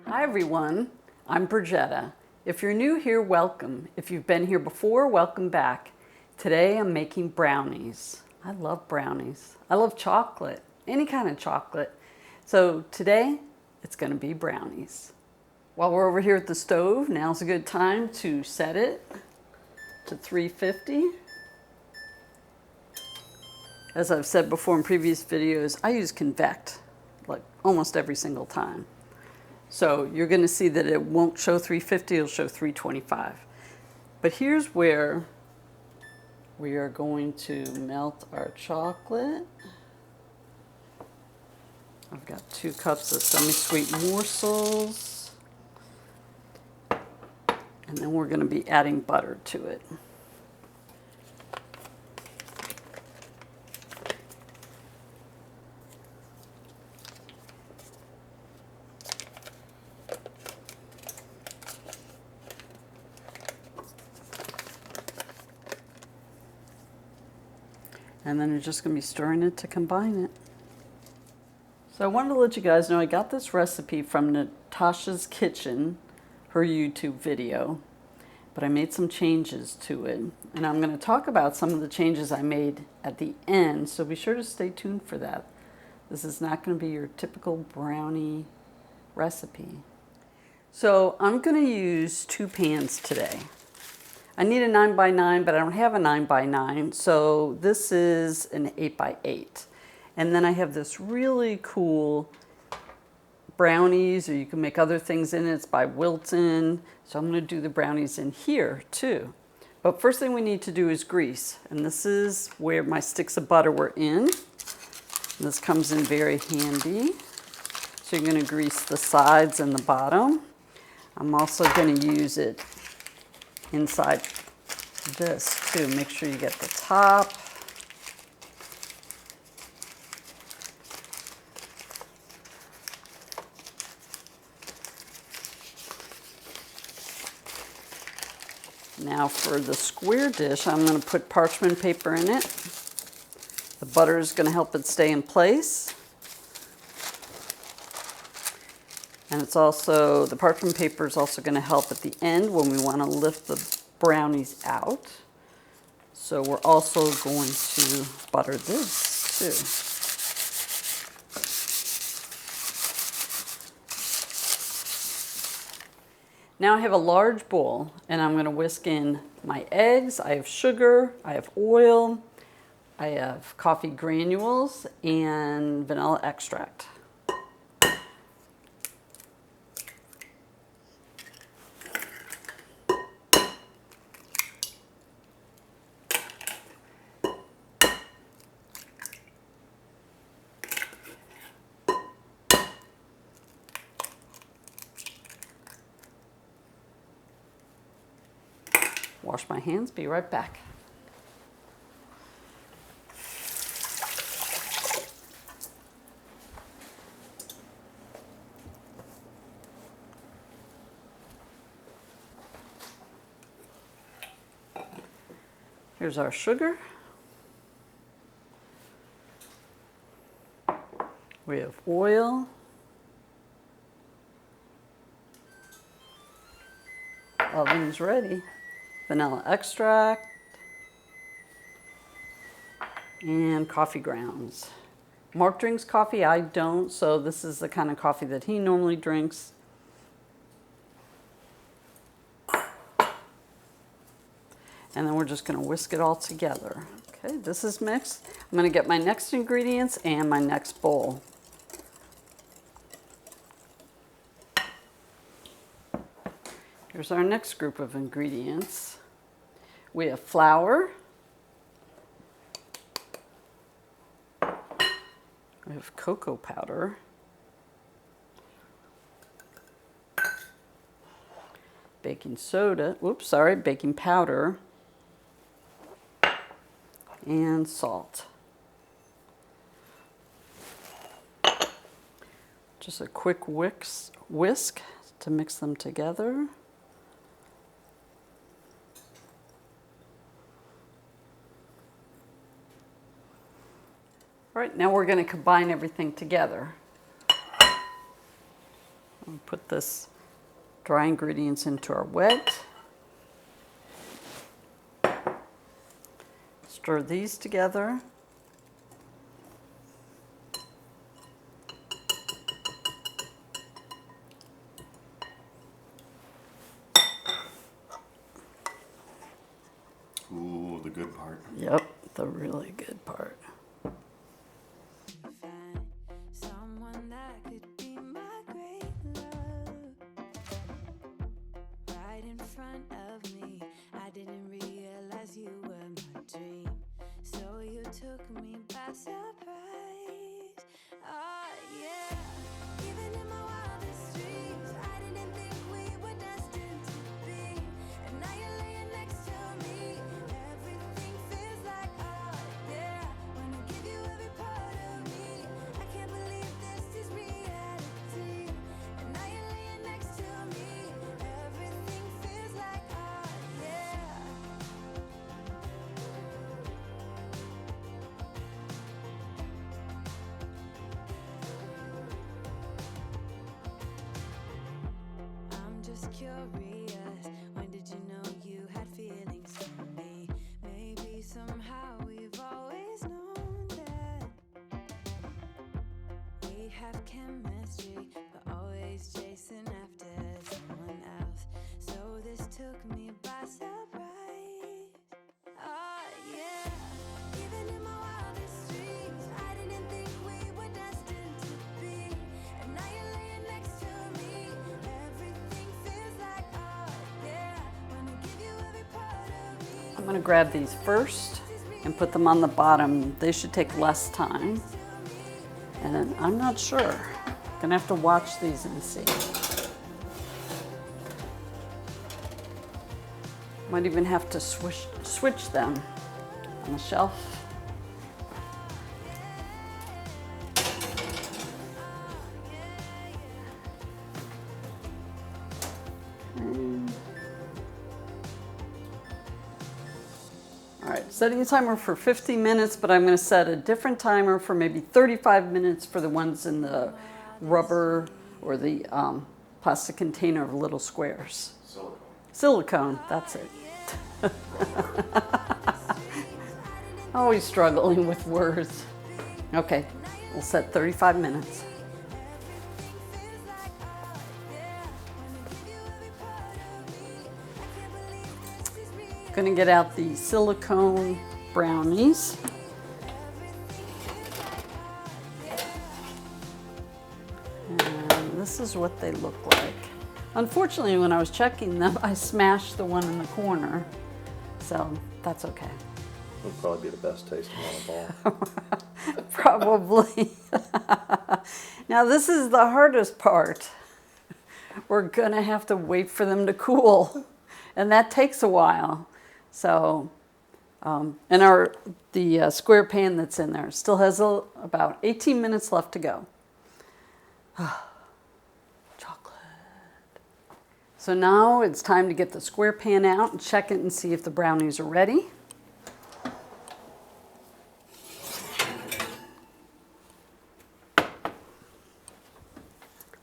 Hi everyone, I'm Bridgetta. If you're new here, welcome. If you've been here before, welcome back. Today I'm making brownies. I love brownies. I love chocolate, any kind of chocolate. So today it's going to be brownies. While we're over here at the stove, now's a good time to set it to 350. As I've said before in previous videos, I use convect like almost every single time. So you're going to see that it won't show 350, it'll show 325. But here's where we are going to melt our chocolate. I've got 2 cups of semi-sweet morsels. And then we're going to be adding butter to it. And then you're just going to be stirring it to combine it. So I wanted to let you guys know I got this recipe from Natasha's Kitchen, her YouTube video, but I made some changes to it. And I'm going to talk about some of the changes I made at the end, so be sure to stay tuned for that. This is not going to be your typical brownie recipe. So I'm going to use 2 pans today. I need a 9x9, but I don't have a 9x9, so this is an 8x8. And then I have this really cool brownies, or you can make other things in it. It's by Wilton, so I'm going to do the brownies in here too. But first thing we need to do is grease, and this is where my sticks of butter were in. This comes in very handy. So you're going to grease the sides and the bottom. I'm also going to use it inside this too. Make sure you get the top. Now for the square dish, I'm going to put parchment paper in it. The butter is going to help it stay in place. And it's also, the parchment paper is also going to help at the end when we want to lift the brownies out. So we're also going to butter this too. Now I have a large bowl and I'm going to whisk in my eggs. I have sugar, I have oil, I have coffee granules, and vanilla extract. Wash my hands, be right back. Here's our sugar. We have oil. Oven's ready. Vanilla extract, and coffee grounds. Mark drinks coffee, I don't, so this is the kind of coffee that he normally drinks. And then we're just going to whisk it all together. Okay, this is mixed. I'm going to get my next ingredients and my next bowl. Here's our next group of ingredients. We have flour. We have cocoa powder. Baking soda, baking powder. And salt. Just a quick whisk to mix them together. All right, now we're going to combine everything together. We'll put this dry ingredients into our wet. Stir these together. Ooh, the good part. Yep, the really good part. Someone that could be my great love right in front of me. I didn't realize you were my dream, so you took me by surprise. Oh yeah, even in my wildest dreams, I didn't think we were destined to be. And now you're laying next to me. Everything feels like oh yeah. When I give you every part of me, I can't believe this is reality. And now you're laying next to me. Everything feels like oh yeah. I'm just curious, when did you know you had feelings for me? Maybe somehow we've always known that we have chemistry, but always chasing after someone else. So this took me by surprise. Oh yeah, even in my wildest dreams, I didn't think we were destined to be. And now you're laying next to me. Everything feels like oh yeah. When I give you every part of me. I'm gonna grab these first and put them on the bottom. They should take less time. And then I'm not sure. Gonna have to watch these and see. Might even have to switch them on the shelf. All right, setting a timer for 15 minutes, but I'm going to set a different timer for maybe 35 minutes for the ones in the rubber or the plastic container of little squares. Silicone, that's it. Always struggling with words. Okay, we'll set 35 minutes. Gonna get out the silicone brownies. And this is what they look like. Unfortunately, when I was checking them, I smashed the one in the corner. So that's okay. It'll probably be the best tasting one of all. Probably. Now this is the hardest part. We're gonna have to wait for them to cool. And that takes a while. So, and the square pan that's in there still has about 18 minutes left to go. Chocolate. So now it's time to get the square pan out and check it and see if the brownies are ready.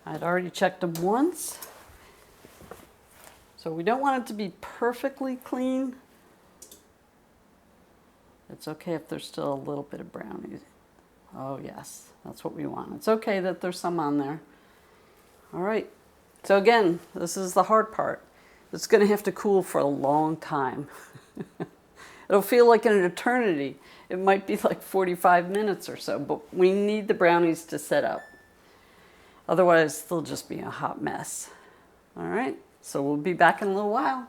I'd already checked them once. So we don't want it to be perfectly clean. It's okay if there's still a little bit of brownies. Oh yes, that's what we want. It's okay that there's some on there. All right, so again, this is the hard part. It's gonna have to cool for a long time. It'll feel like an eternity. It might be like 45 minutes or so, but we need the brownies to set up. Otherwise, they'll just be a hot mess. All right, so we'll be back in a little while.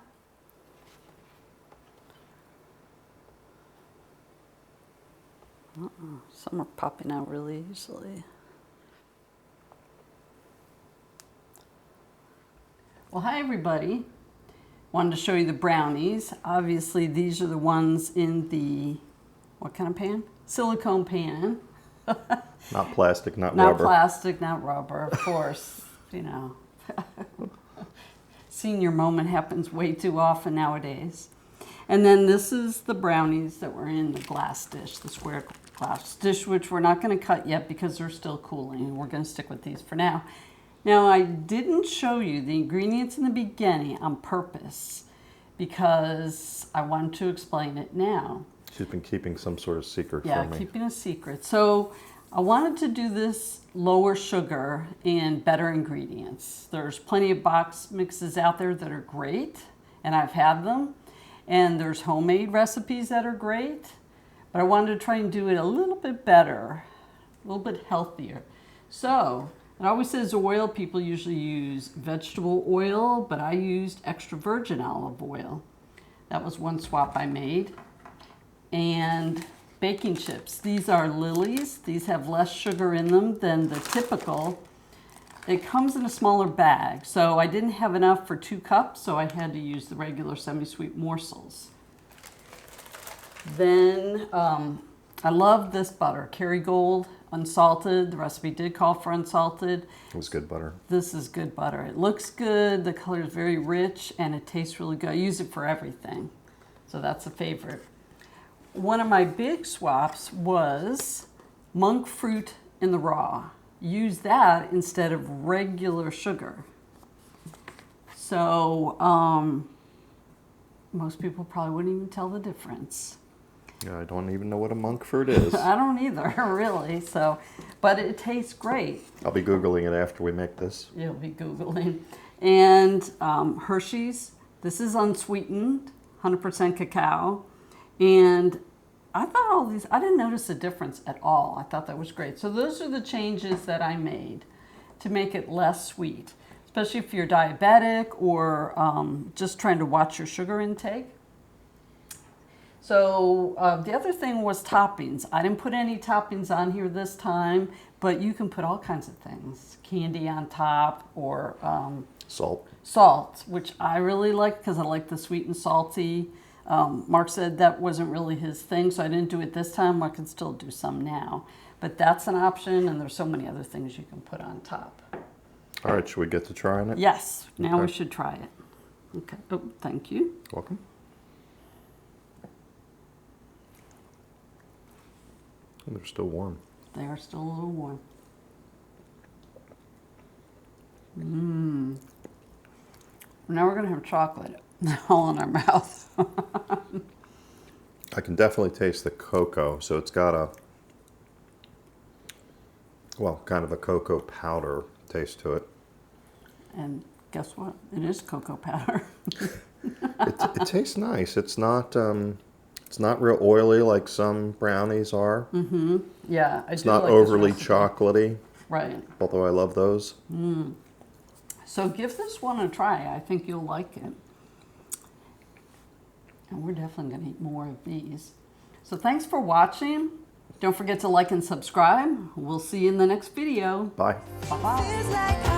Some are popping out really easily. Well, hi everybody. Wanted to show you the brownies. Obviously, these are the ones in the, what kind of pan? Silicone pan. Not plastic, not Not rubber. plastic, not rubber, of course, you know. Senior moment happens way too often nowadays. And then this is the brownies that were in the glass dish, the square glass dish, which we're not going to cut yet because they're still cooling. We're going to stick with these for now. Now, I didn't show you the ingredients in the beginning on purpose because I wanted to explain it now. She's been keeping some sort of secret Yeah, from me. keeping a secret. So I wanted to do this lower sugar and better ingredients. There's plenty of box mixes out there that are great, and I've had them. And there's homemade recipes that are great, but I wanted to try and do it a little bit better, a little bit healthier. So it always says oil. People usually use vegetable oil, but I used extra virgin olive oil. That was one swap I made. And baking chips. These are Lily's. These have less sugar in them than the typical. It comes in a smaller bag, so I didn't have enough for 2 cups, so I had to use the regular semi-sweet morsels. Then I love this butter, Kerrygold, unsalted. The recipe did call for unsalted. It was good butter. This is good butter. It looks good, the color is very rich, and it tastes really good. I use it for everything, so that's a favorite. One of my big swaps was monk fruit in the raw. Use that instead of regular sugar. So most people probably wouldn't even tell the difference. Yeah, I don't even know what a monk fruit is. I don't either, really. So, but it tastes great. I'll be Googling it after we make this. You'll be Googling. And Hershey's, this is unsweetened, 100% cacao. And I thought all these, I didn't notice a difference at all. I thought that was great. So those are the changes that I made to make it less sweet, especially if you're diabetic or just trying to watch your sugar intake. So the other thing was toppings. I didn't put any toppings on here this time, but you can put all kinds of things. Candy on top or Salt. salt, which I really like because I like the sweet and salty. Mark said that wasn't really his thing, so I didn't do it this time. I can still do some now. But that's an option, and there's so many other things you can put on top. All right, should we get to trying it? Yes, now we Okay. should try it. Okay, oh, thank you. Welcome. Oh, they're still warm. They are still a little warm. Now we're gonna have chocolate all in our mouth. I can definitely taste the cocoa, so it's got a, well, kind of a cocoa powder taste to it. And guess what? It is cocoa powder. It tastes nice. It's not real oily like some brownies are. Yeah, It's not overly chocolatey, Right. although I love those. So give this one a try. I think you'll like it. And we're definitely going to eat more of these. So thanks for watching. Don't forget to like and subscribe. We'll see you in the next video. Bye. Bye-bye. Feels like